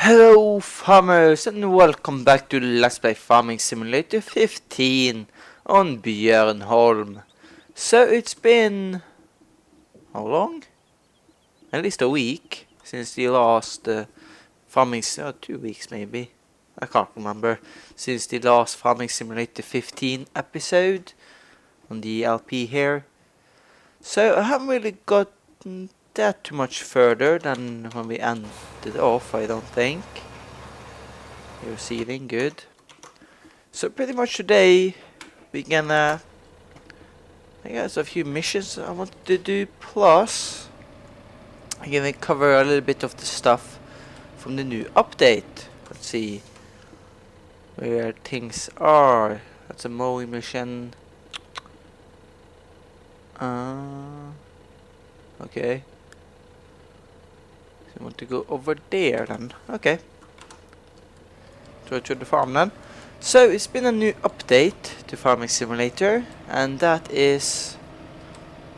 Hello farmers and welcome back to Let's Play Farming Simulator 15 on Björnholm. So it's been... how long? At least a week since the last 2 weeks maybe. I can't remember. Since the last Farming Simulator 15 episode on the LP here. So I haven't really gotten that too much further than when we ended off, I don't think. You're receiving, good. So pretty much today we gonna, I guess, a few missions I wanted to do, plus I'm gonna cover a little bit of the stuff from the new update. Let's see where things are. That's a mowing mission. Okay. So I want to go over there then. Okay. To the farm then. So it's been a new update to Farming Simulator, and that is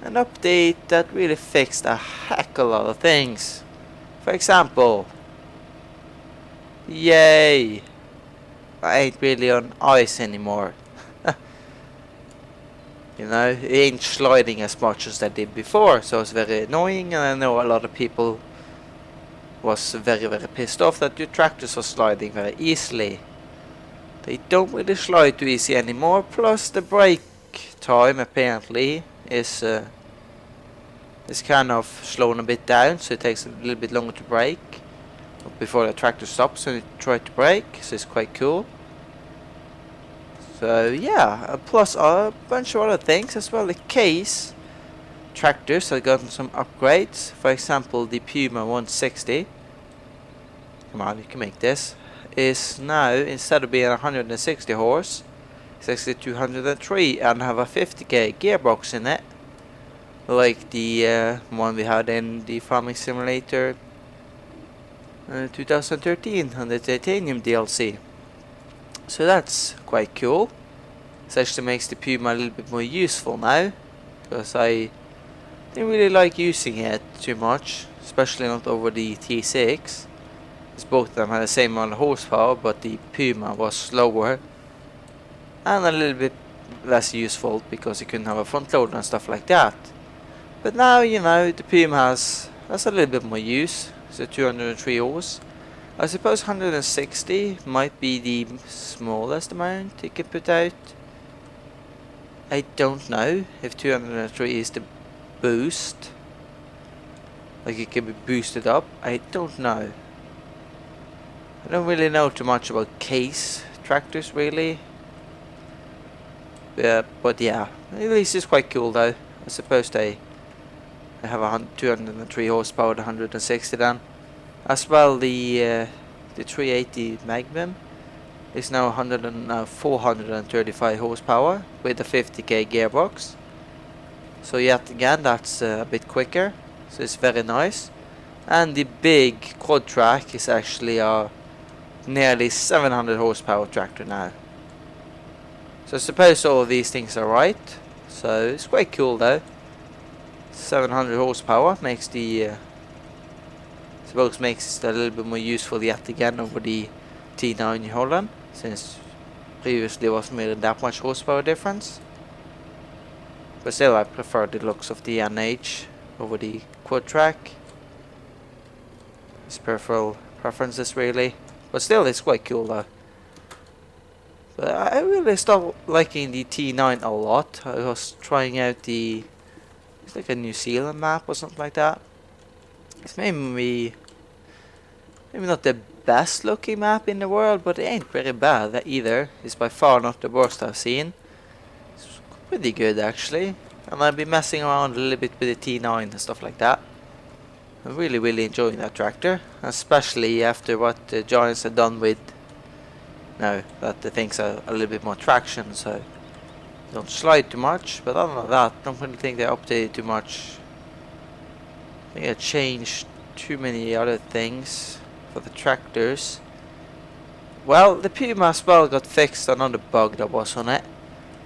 an update that really fixed a heck of a lot of things. For example, yay! I ain't really on ice anymore. You know, it ain't sliding as much as I did before, so it's very annoying, and I know a lot of people was very pissed off that your tractors are sliding very easily. They don't really slide too easy anymore, plus the brake time apparently is kind of slowing a bit down, so it takes a little bit longer to brake before the tractor stops and you try to brake, so it's quite cool. So yeah, plus a bunch of other things as well. The case tractors have gotten some upgrades. For example, the Puma 160, come on, you can make this, is now, instead of being 160 horse, it's actually 203 and have a 50k gearbox in it, like the one we had in the Farming Simulator 2013 on the Titanium DLC. So that's quite cool. This actually makes the Puma a little bit more useful now, because I didn't really like using it too much, especially not over the T6. Because both of them had the same amount of horsepower, but the Puma was slower and a little bit less useful because you couldn't have a front loader and stuff like that. But now, you know, the Puma has a little bit more use. So 203 horse. I suppose 160 might be the smallest amount you can put out. I don't know if 203 is the boost, like it can be boosted up. I don't know. I don't really know too much about case tractors really. But yeah, at least it's quite cool though. I suppose they have 203 horsepower, 160 then. As well, the 380 Magnum is now 435 horsepower with a 50k gearbox. So yet again, that's a bit quicker, so it's very nice. And the big quad track is actually a nearly 700 horsepower tractor now. So I suppose all of these things are right. So it's quite cool though. 700 horsepower makes the makes it a little bit more useful yet again over the T9 in Holland, since previously wasn't really that much horsepower difference. But still, I prefer the looks of the NH over the quad track. It's peripheral preferences really, but still it's quite cool though. But I really started liking the T9 a lot. I was trying out it's like a New Zealand map or something like that. It's maybe not the best looking map in the world, but it ain't very bad either. It's by far not the worst I've seen. It's pretty good actually. And I've been messing around a little bit with the T9 and stuff like that. I'm really enjoying that tractor, especially after what the Giants have done with now that the things are a little bit more traction, so don't slide too much. But other than that, I don't really think they updated too much. I think I changed too many other things for the tractors. Well, the Puma as well got fixed. Another bug that was on it.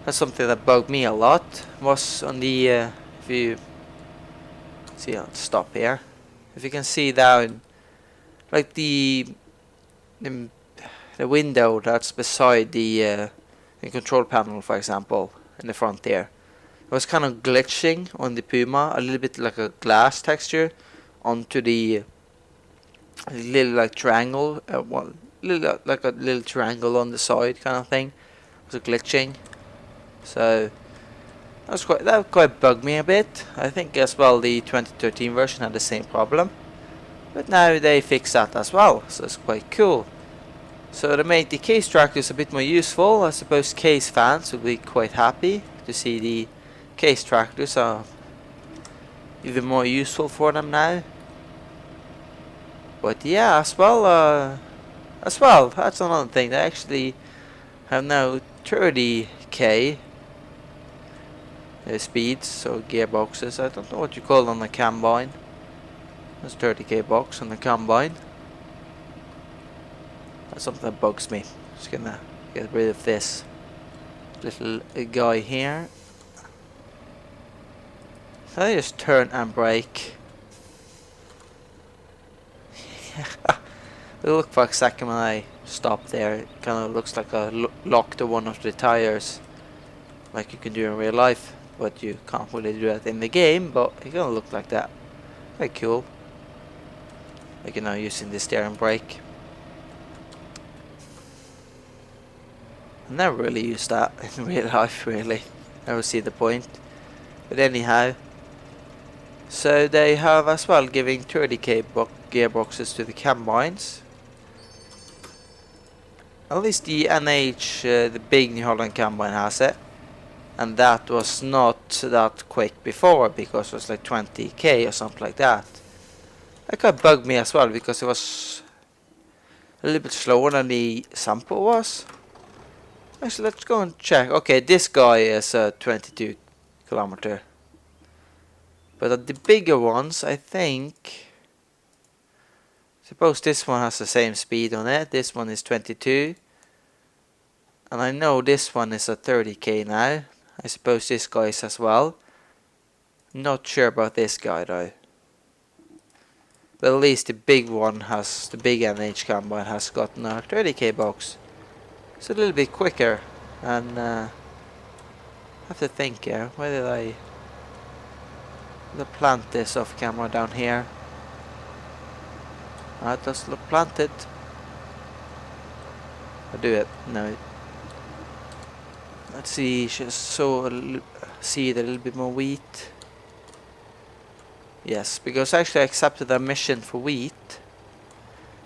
That's something that bugged me a lot. Was on the if you see, I'll stop here. If you can see down, like the the window that's beside the control panel, for example, in the front there. It was kind of glitching on the Puma, a little bit like a glass texture onto the little like triangle, like a little triangle on the side kind of thing. It was glitching, so that quite bugged me a bit. I think as well the 2013 version had the same problem, but now they fixed that as well, so it's quite cool. So they made the case tractors a bit more useful. I suppose case fans will be quite happy to see the case tractors are even more useful for them now. But yeah, as well, that's another thing. They actually have now 30k speeds, so gearboxes. I don't know what you call on the combine. There's 30k box on the combine. That's something that bugs me. Just gonna get rid of this little guy here. So I just turn and brake. It looked for a second when I stopped there. It kind of looks like a lock to one of the tires, like you can do in real life, but you can't really do that in the game. But it kind of looked like that. Very cool. Like, you know, using the steering brake. I never really used that in real life, really. Never see the point. But anyhow, so they have as well giving 30k gearboxes to the combines. At least the NH, the big New Holland combine has it. And that was not that quick before, because it was like 20k or something like that. That kind of bugged me as well, because it was a little bit slower than the sample was. Actually, let's go and check. Okay, this guy is 22 kilometer. But the bigger ones, I think, suppose this one has the same speed on it. This one is 22. And I know this one is a 30k now. I suppose this guy is as well. Not sure about this guy though. But at least the big one has, the big NH combine has gotten a 30k box. It's a little bit quicker. And I have to think here, where did I plant this off camera down here? It does look planted. I'll do it. No. Let's see, just so seed a little bit more wheat. Yes, because I actually accepted a mission for wheat.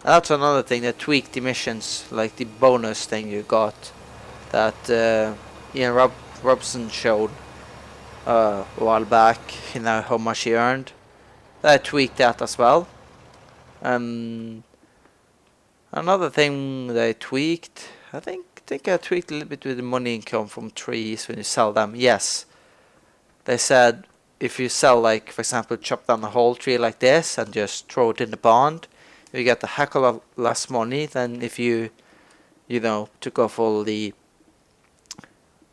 And that's another thing that tweaked the missions, like the bonus thing you got that Ian Robson showed a while back, you know, how much he earned. I tweaked that as well. Another thing they tweaked, I think I tweaked a little bit with the money income from trees when you sell them. Yes, they said if you sell, like, for example, chop down a whole tree like this and just throw it in the pond, you get a heck of a lot less money than if you know, took off all the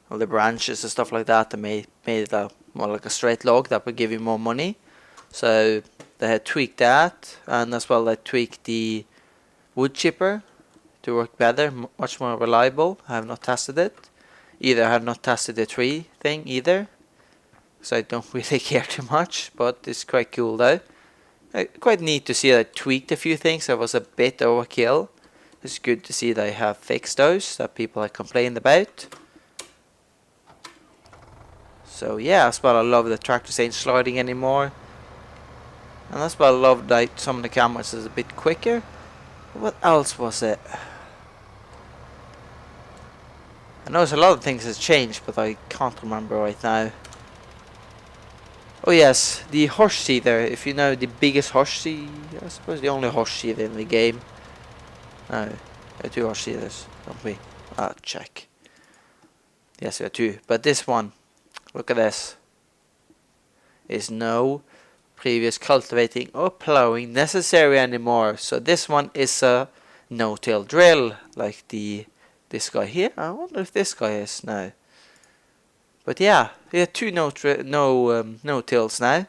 branches and stuff like that and made it more like a straight log. That would give you more money. So they had tweaked that, and as well they tweaked the wood chipper to work better, much more reliable. I have not tested it. I have not tested the tree thing either, so I don't really care too much, but it's quite cool though. Quite neat to see that I tweaked a few things that was a bit overkill. It's good to see they have fixed those that people have complained about. So yeah, as well I love the tractors ain't sliding anymore. And that's why I love that some of the cameras is a bit quicker. What else was it? I know there's a lot of things that's changed, but I can't remember right now. Oh yes, the horse seeder. If you know the biggest horse seeder, I suppose the only horse seeder in the game. No, there are two horse seeders, don't we? Check. Yes, there are two. But this one, look at this. Is no previous cultivating or plowing necessary anymore. So this one is a no-till drill, like this guy here. I wonder if this guy is now. But yeah, we have two no-tills now,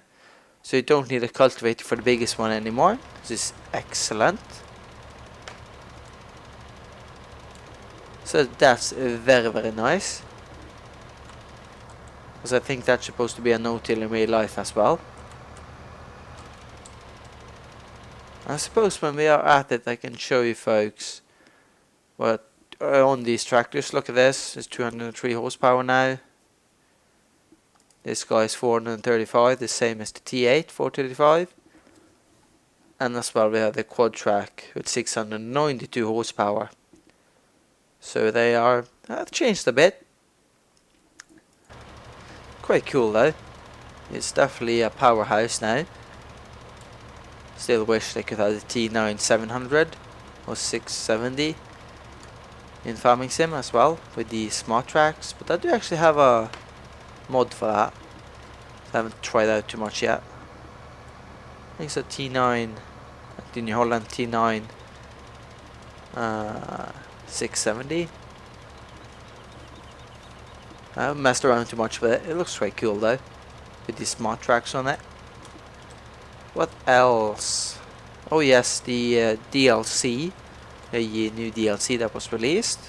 so you don't need a cultivator for the biggest one anymore. This is excellent. So that's very, very nice. Because I think that's supposed to be a no-till in real life as well. I suppose when we are at it, I can show you folks what on these tractors. Look at this, it's 203 horsepower now. This guy is 435, the same as the T8 435. And as well we have the quad track with 692 horsepower. So they are have changed a bit. Quite cool though. It's definitely a powerhouse now. Still wish they could have the T9 700 or 670 in Farming Sim as well with the smart tracks, but I do actually have a mod for that. I haven't tried out too much yet. I think it's a T9, the New Holland T9 670. I haven't messed around too much with it. It looks quite cool though, with the smart tracks on it. What else? Oh yes, the DLC, the new DLC that was released.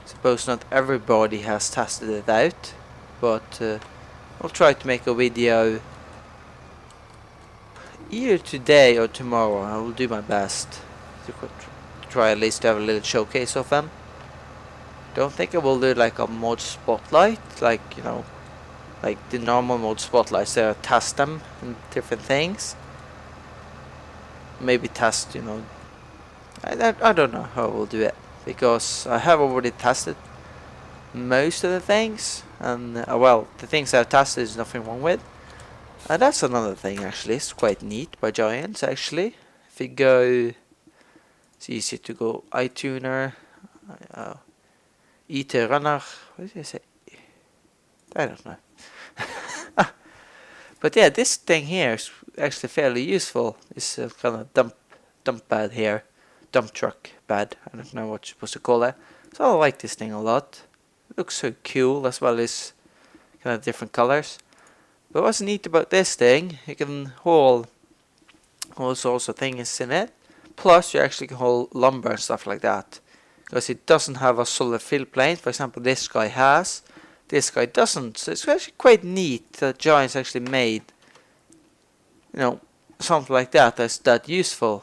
Suppose not everybody has tested it out, but I'll try to make a video either today or tomorrow. I will do my best to try at least to have a little showcase of them. Don't think I will do like a mod spotlight, like, you know, like the normal mod spotlights there, test them and different things. Maybe test, you know, I don't know how I will do it, because I have already tested most of the things, and well, the things I've tested is nothing wrong with. And that's another thing actually, it's quite neat by Giants actually. If you go, it's easy to go iTuner, IT Runner, what did I say? I don't know. But yeah, this thing here is actually fairly useful. It's a kind of dump bed here, dump truck bed. I don't know what you're supposed to call it. So I like this thing a lot. It looks so cool, as well as kind of different colors. But what's neat about this thing, you can haul all sorts of things in it. Plus, you actually can haul lumber and stuff like that, because it doesn't have a solid fill plane. For example, this guy has. This guy doesn't, so it's actually quite neat that Giants actually made, you know, something like that that's that useful.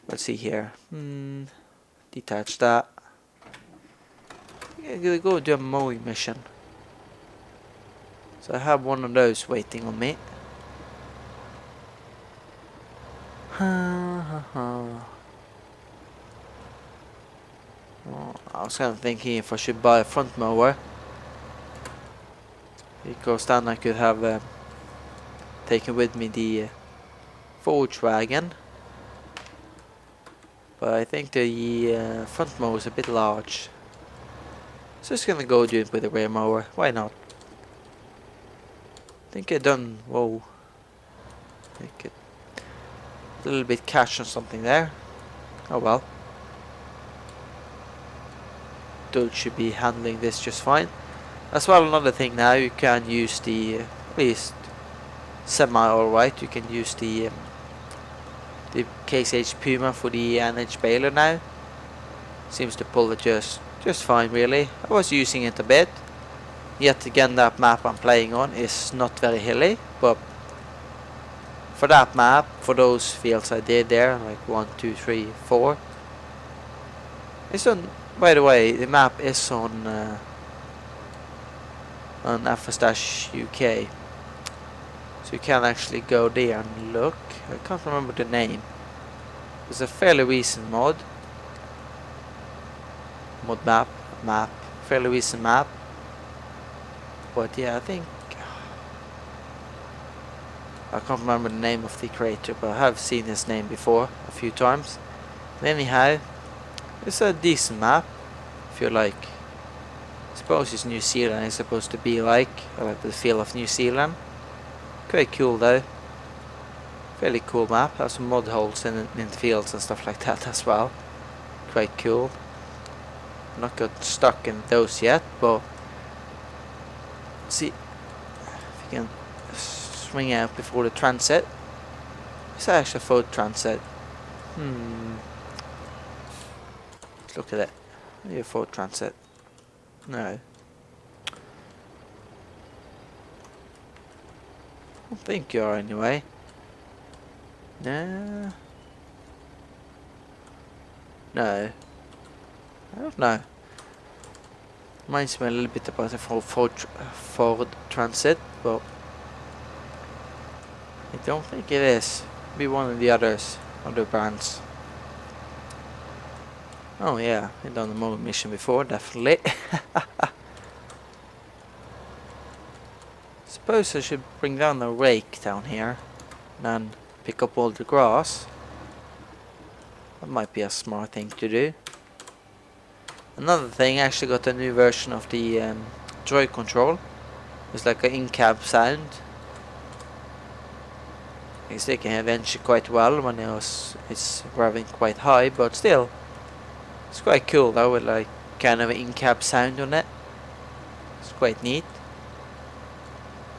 Let's see here. Detach that. I'm gonna go do a mowing mission. So I have one of those waiting on me. Oh, I was kind of thinking if I should buy a front mower, because then I could have taken with me the forge wagon. But I think the front mower is a bit large, so just gonna go do it with the rear mower. Why not? I think I done. Whoa! I think it, a little bit catch on something there. Oh well. Dude should be handling this just fine. As well, another thing now, you can use the, at least semi alright, you can use the Case H Puma for the NH baler now. Seems to pull it just fine really. I was using it a bit. Yet again, that map I'm playing on is not very hilly, but for that map, for those fields I did there, like 1, 2, 3, 4, it's on, by the way, the map is on FS-UK, so you can actually go there and look. I can't remember the name. It's a fairly recent mod map, fairly recent map. But yeah, I think I can't remember the name of the creator, but I have seen his name before a few times. But anyhow, it's a decent map. If you like, I suppose it's New Zealand. It's supposed to be like. I like the feel of New Zealand. Quite cool though. Fairly cool map. Has some mud holes in the fields and stuff like that as well. Quite cool. I'm not got stuck in those yet, but see if you can swing out before the transit. It's actually a Ford Transit. Let's look at it. Are you Ford Transit? No. I don't think you are anyway. No. No. I don't know. Reminds me a little bit about the Ford Transit, but I don't think it is. Be one of the other brands. Oh yeah, I've done the mobile mission before, definitely. Suppose I should bring down the rake down here and then pick up all the grass. That might be a smart thing to do. Another thing, I actually got a new version of the Droid control. It's like an in-cab sound. It's taking advantage quite well when it's revving quite high, but still, it's quite cool though, with like kind of an in-cab sound on it. It's quite neat.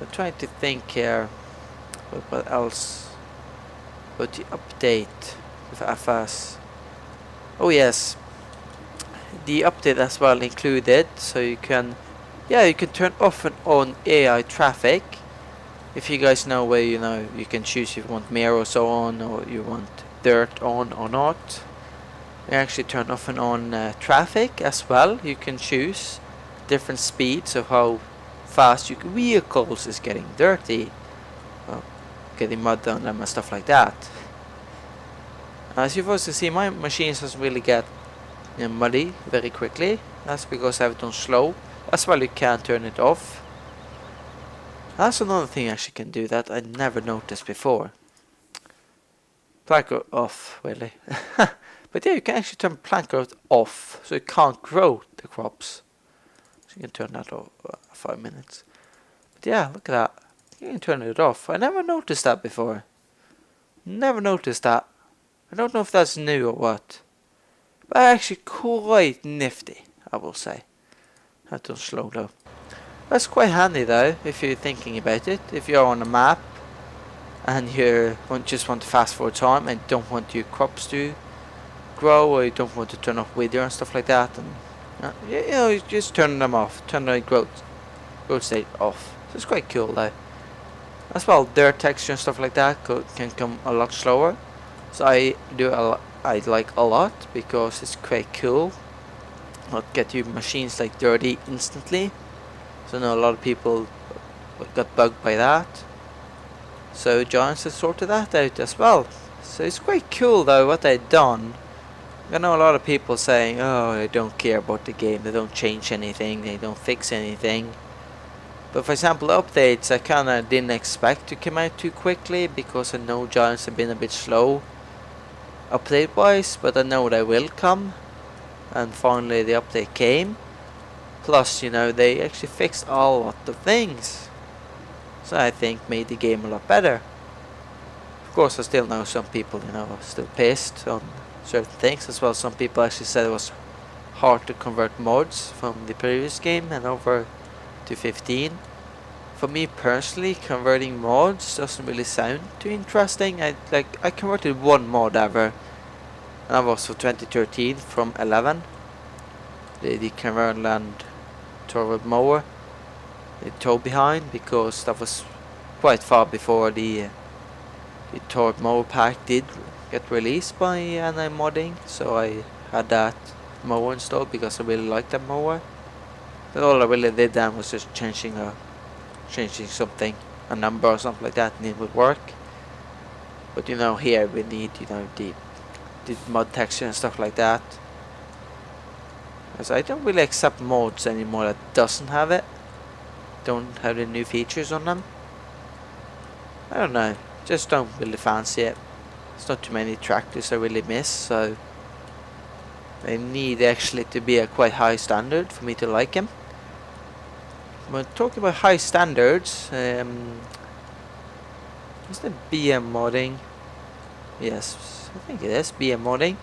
I'm trying to think here, what else? What the update with FS? Oh yes, the update as well included, so you can turn off and on AI traffic. If you guys know where you can choose if you want mirrors on or you want dirt on or not. You actually turn off and on traffic as well. You can choose different speeds of how fast your vehicles is getting dirty, getting mud on them and stuff like that. As you've also seen, my machines doesn't really get muddy very quickly. That's because I have it on slow. As well, you can turn it off. That's another thing you actually can do that I never noticed before. Plank off, really. But yeah, you can actually turn plank growth off, so you can't grow the crops. So you can turn that off 5 minutes. But yeah, look at that. You can turn it off. I never noticed that before. Never noticed that. I don't know if that's new or what. But actually quite nifty, I will say. That's on slow though. That's quite handy though, if you're thinking about it. If you're on a map and you just want to fast forward time and don't want your crops to grow, or you don't want to turn off weather and stuff like that, and you just turn them off, turn the growth state off. So it's quite cool though. As well, dirt texture and stuff like that can come a lot slower. So I like a lot because it's quite cool. Not get your machines like dirty instantly. So I know a lot of people got bugged by that. So Giants has sorted that out as well. So it's quite cool though what they've done. I know a lot of people saying, oh, they don't care about the game, they don't change anything, they don't fix anything. But for example, updates I kinda didn't expect to come out too quickly, because I know Giants have been a bit slow update wise, but I know they will come. And finally the update came. Plus, they actually fixed a lot of things. So I think made the game a lot better. Of course, I still know some people, are still pissed on certain things as well. Some people actually said it was hard to convert mods from the previous game and over to 15. For me personally, converting mods doesn't really sound too interesting. I converted one mod ever, and that was for 2013 from 11. The Caverland Torwood mower, the tow behind, because that was quite far before the Torwood mower pack did get released by NI Modding, so I had that mower installed because I really liked that mower. But all I really did then was just changing something, a number or something like that, and it would work. But here we need the mod texture and stuff like that. Because I don't really accept mods anymore that doesn't have it. Don't have the new features on them. I don't know, just don't really fancy it. It's not too many tractors I really miss, so they need actually to be a quite high standard for me to like them. But talking about high standards, is the BM modding? Yes, I think it is BM modding.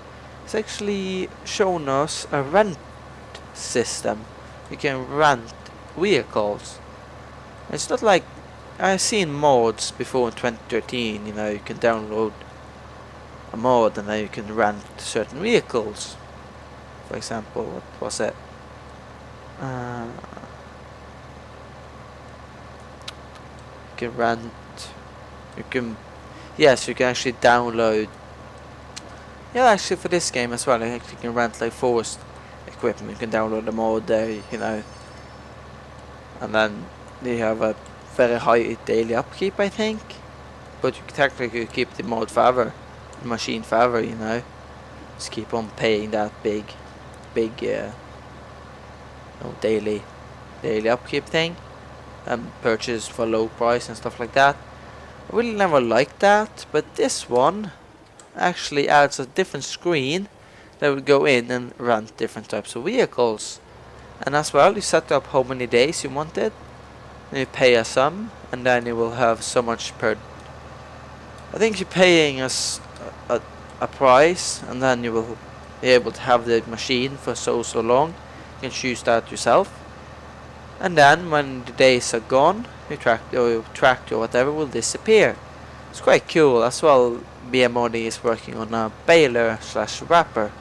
It's actually shown us a rent system. You can rent vehicles. It's not like I've seen mods before in 2013. You can download a mod and then you can rent certain vehicles For example, what was it? You can rent. You can. Yes, you can actually download. Yeah, actually for this game as well, you can rent like forest equipment. You can download the mod there, you know. And then they have a very high daily upkeep, I think. But you technically keep the mod forever, the machine forever, you know. Just keep on paying that big, daily upkeep thing, and purchase for low price and stuff like that. I really never liked that, but this one actually adds a different screen that will go in and run different types of vehicles. And as well, you set up how many days you wanted, and you pay a sum, and then you will have so much per. I think you're paying us a price, and then you will be able to have the machine for so long. You can choose that yourself. And then when the days are gone, your tractor or whatever will disappear. It's quite cool. As well, BMOD is working on a baler / wrapper.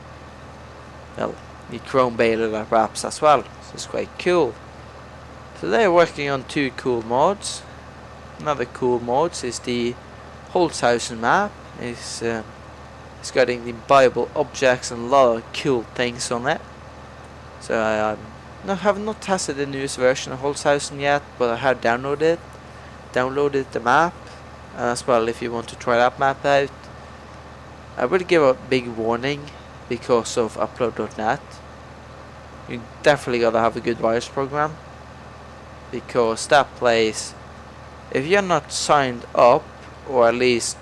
Well, the chrome baler that wraps as well. So it's quite cool. So they're working on 2 cool mods. Another cool mods is the Holzhausen map. It's getting the buyable objects and a lot of cool things on it. So I have not tested the newest version of Holzhausen yet, but I have downloaded the map. As well, if you want to try that map out, I will give a big warning because of Upload.net. You definitely gotta have a good virus program, because that place, if you're not signed up, or at least,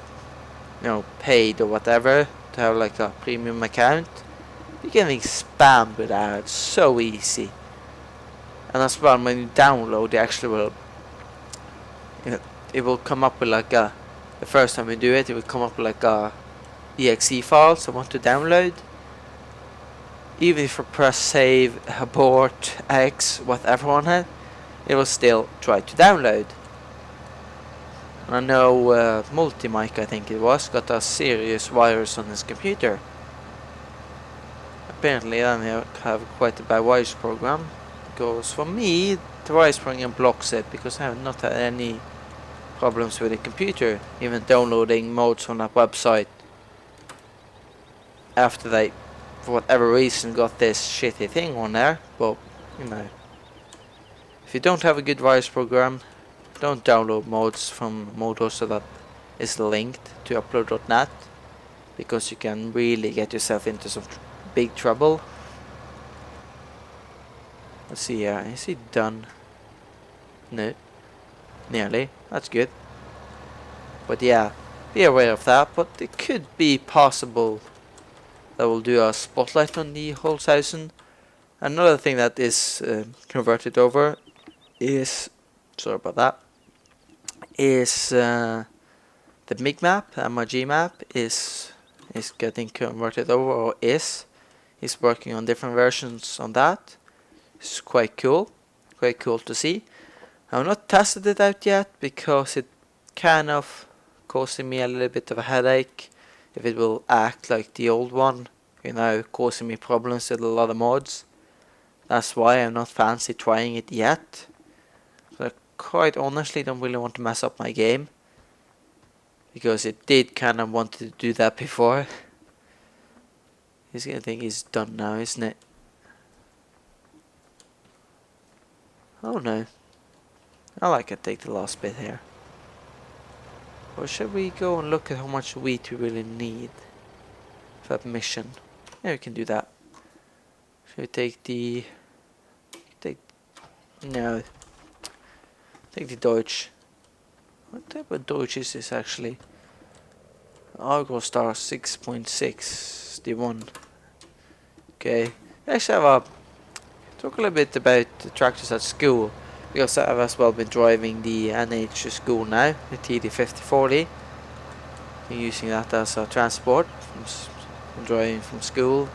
you know, paid or whatever to have like a premium account, you're getting spammed with ads so easy. And as well, when you download, it actually will, it will come up with like the first time you do it, it will come up with like a exe file so I want to download. Even if you press save, abort, X, whatever on it, it will still try to download. And I know Multimike, I think it was, got a serious virus on his computer. Apparently then they have quite a bad virus program, because for me the virus program blocks it, because I have not had any problems with the computer, even downloading modes on that website after they, for whatever reason, got this shitty thing on there. But, you know, if you don't have a good virus program, don't download mods from Modosa that is linked to Upload.net, because you can really get yourself into some big trouble. Let's see here, is he done? No. Nearly, that's good. But yeah, be aware of that, but it could be possible that we'll do a spotlight on the Holzhausen. Another thing that is converted over is, sorry about that, is the MIG map, MIG map is getting converted over, or is working on different versions on that. It's quite cool to see. I've not tested it out yet, because it kind of causing me a little bit of a headache if it will act like the old one, you know, causing me problems with a lot of mods. That's why I'm not fancy trying it yet. So I quite honestly don't really want to mess up my game, because it did kind of want to do that before. He's gonna think he's done now, isn't it? Oh no. I like to take the last bit here. Or should we go and look at how much wheat we really need for that mission? Yeah, we can do that. Should we take the... No. Take the Deutsch. What type of Deutsch is this actually? Argo Star 6.6. The one. Okay. Actually, I have talk a little bit about the tractors at school, because I've as well been driving the NH to school now, the TD5040. I'm using that as a transport. I'm driving from school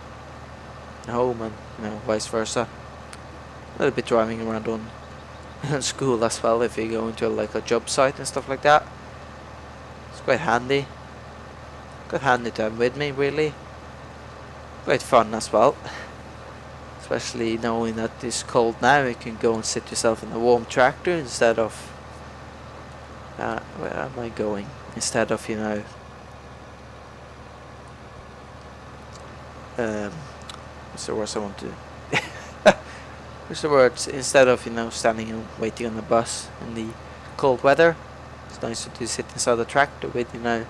home, and you know, vice versa. A little bit driving around on school as well, if you go into like a job site and stuff like that. It's quite handy. Quite handy to have with me, really. Quite fun as well. especially knowing that it's cold now. You can go and sit yourself in a warm tractor instead of where am I going? Instead of, you know, what's the words I want to what's the words, instead of, you know, standing and waiting on the bus in the cold weather. It's nicer to sit inside the tractor with, you know,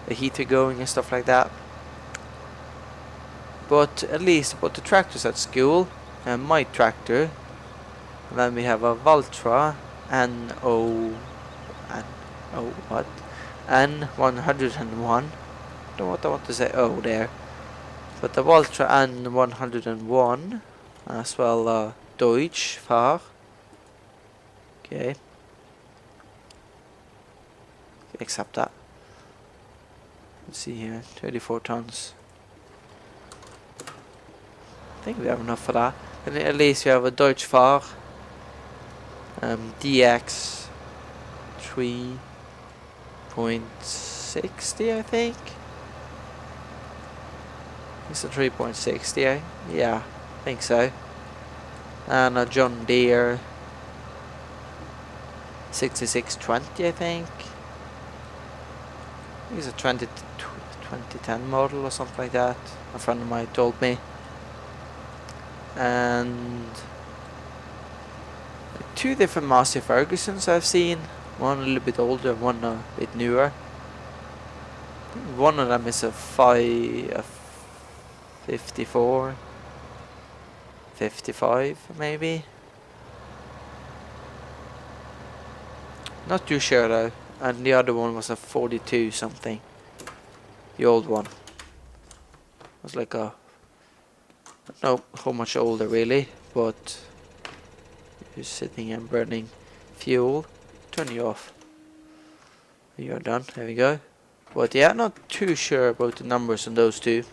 the heater going and stuff like that. But at least about the tractors at school, my tractor, and then we have a Valtra N101. Don't know what I want to say, oh there. But the Valtra N101, as well Deutsch Fahr. Okay. Accept that. Let's see here, 34 tons. I think we have enough for that. And at least we have a Deutsch Fahr DX 3.60, I think. It's a 3.60, yeah, I think so. And a John Deere 6620, I think. It's a 2010 model or something like that. A friend of mine told me. And two different Massey Fergusons I've seen. One a little bit older, one a bit newer. One of them is a 54, 55 maybe. Not too sure though. And the other one was a 42 something. The old one was like a, I don't know how much older really, but you're sitting and burning fuel. Turn you off. You're done. There we go. But yeah, not too sure about the numbers on those two.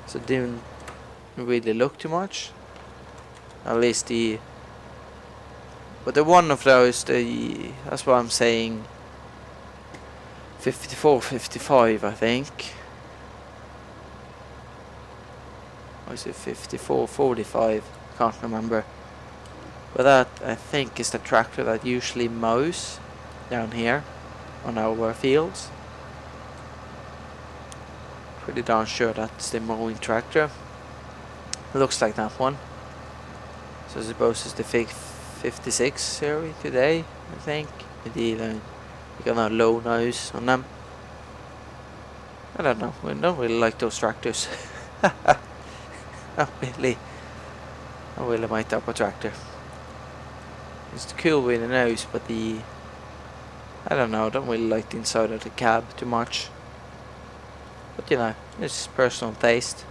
So didn't really look too much. At least the, but the one of those, that's what I'm saying. 54, 55, I think. Or is it 54, 45? Can't remember. But that, I think, is the tractor that usually mows down here on our fields. Pretty darn sure that's the mowing tractor. Looks like that one. So I suppose it's the 56 series today, I think. With the kind of low nose on them. I don't know. We don't really like those tractors. Not really. I really might have a tractor. It's cool with the nose, but I don't know. I don't really like the inside of the cab too much. But you know, it's personal taste.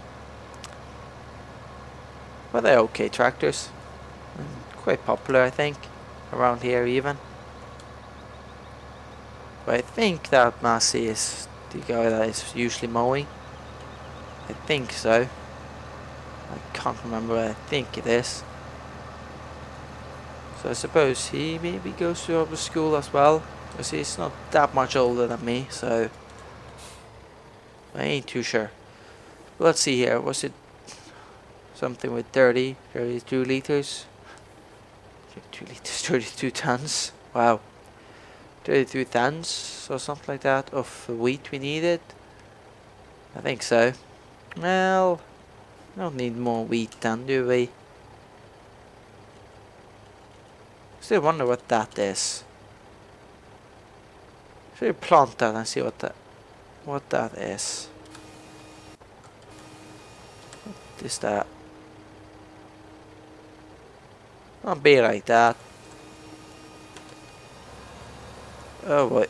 But they're okay tractors. And quite popular, I think, around here even. But I think that Massey is the guy that is usually mowing. I think so. I can't remember, I think it is. So I suppose he maybe goes to our school as well. Because he's not that much older than me, so I ain't too sure. But let's see here, was it something with 32 liters? 32 liters, 32 tons. Wow. 32 tons or something like that of wheat we needed. I think so. Well, we don't need more wheat then, do we? Still wonder what that is. Should we plant that and see what that is? What is that? Don't be like that. Oh boy.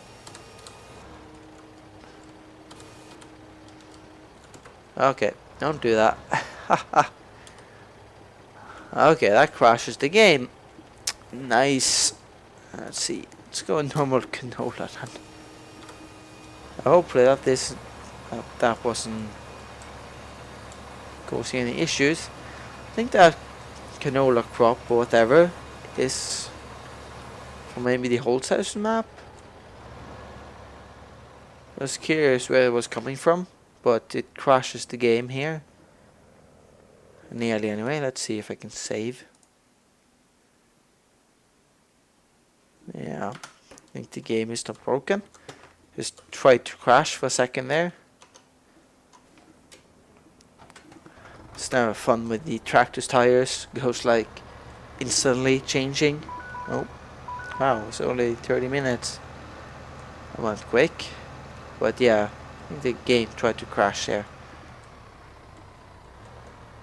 Okay, don't do that. Okay, that crashes the game. Nice. Let's see. Let's go normal canola then. Hopefully that wasn't causing any issues. I think that canola crop or whatever is from maybe the Holzhausen map. I was curious where it was coming from, but it crashes the game here. Nearly anyway. Let's see if I can save. Yeah, I think the game is not broken. Just tried to crash for a second there. It's never fun with the tractor's tires. Goes like instantly changing. Oh, wow, it's only 30 minutes. I went quick. But yeah, I think the game tried to crash there.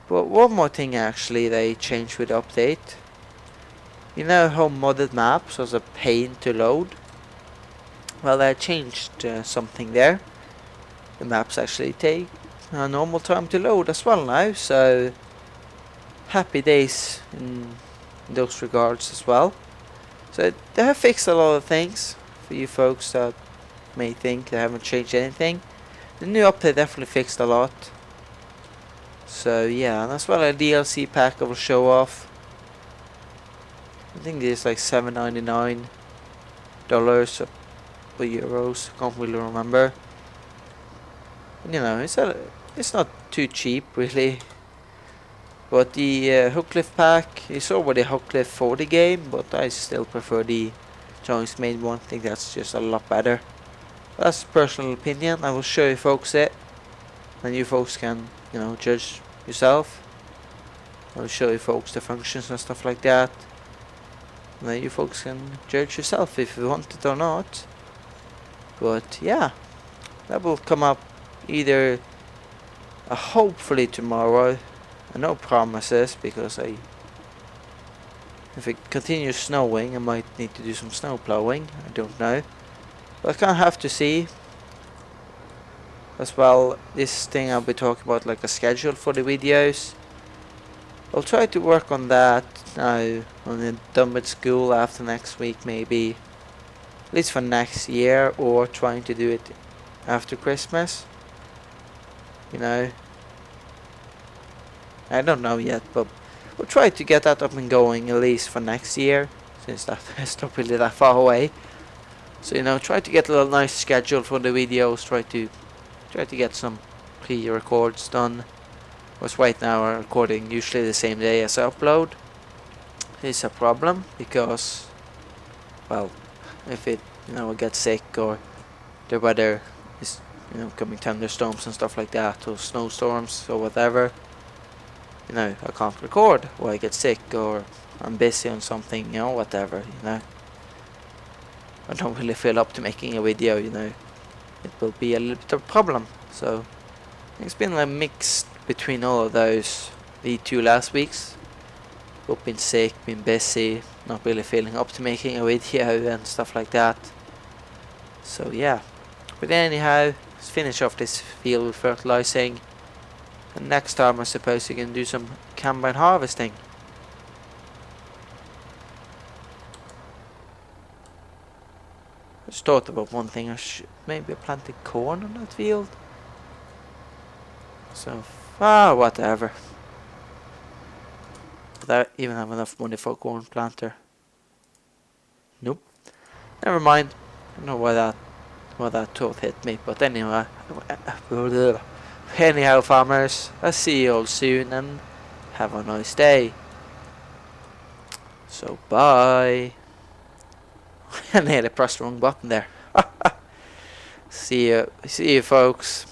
But one more thing actually they changed with the update. You know how modded maps was a pain to load? Well, I changed something there. The maps actually take a normal time to load as well now, so happy days in those regards as well. So they have fixed a lot of things for you folks that may think they haven't changed anything. The new update definitely fixed a lot. So yeah, and as well a DLC pack I will show off. I think it's like $7.99 or euros, can't really remember. You know, it's not too cheap really. But the Hookcliff pack is already Hookcliff for the game, but I still prefer the Jones made one. I think that's just a lot better. That's personal opinion. I will show you folks it, and you folks can, you know, judge yourself. I'll show you folks the functions and stuff like that, and then you folks can judge yourself if you want it or not. But yeah, that will come up either hopefully tomorrow. No promises, because if it continues snowing I might need to do some snow plowing. I don't know, but I kind of have to see. As well, this thing I'll be talking about, like a schedule for the videos. I'll try to work on that now when I'm done with school after next week, maybe at least for next year, or trying to do it after Christmas, you know. I don't know yet, but we'll try to get that up and going at least for next year, since that is not really that far away. So, you know, try to get a little nice schedule for the videos. Try to get some pre-records done. Because right now I'm recording usually the same day as I upload. It's a problem because, well, if it, you know, I get sick or the weather is, you know, coming thunderstorms and stuff like that, or snowstorms or whatever, you know, I can't record, or I get sick, or I'm busy on something, you know, whatever, you know. I don't really feel up to making a video, you know. It will be a little bit of a problem. So it's been like mixed between all of those, the 2 last weeks. Both been sick, been busy, not really feeling up to making a video and stuff like that. So yeah. But anyhow, let's finish off this field with fertilizing. And next time I suppose you can do some combine harvesting. I just thought about one thing. Maybe I planted corn on that field. So, whatever. Did I even have enough money for a corn planter? Nope. Never mind. I don't know why that thought hit me. But anyway. Anyhow, farmers, I'll see you all soon and have a nice day. So, bye. I nearly pressed the wrong button there. See you folks.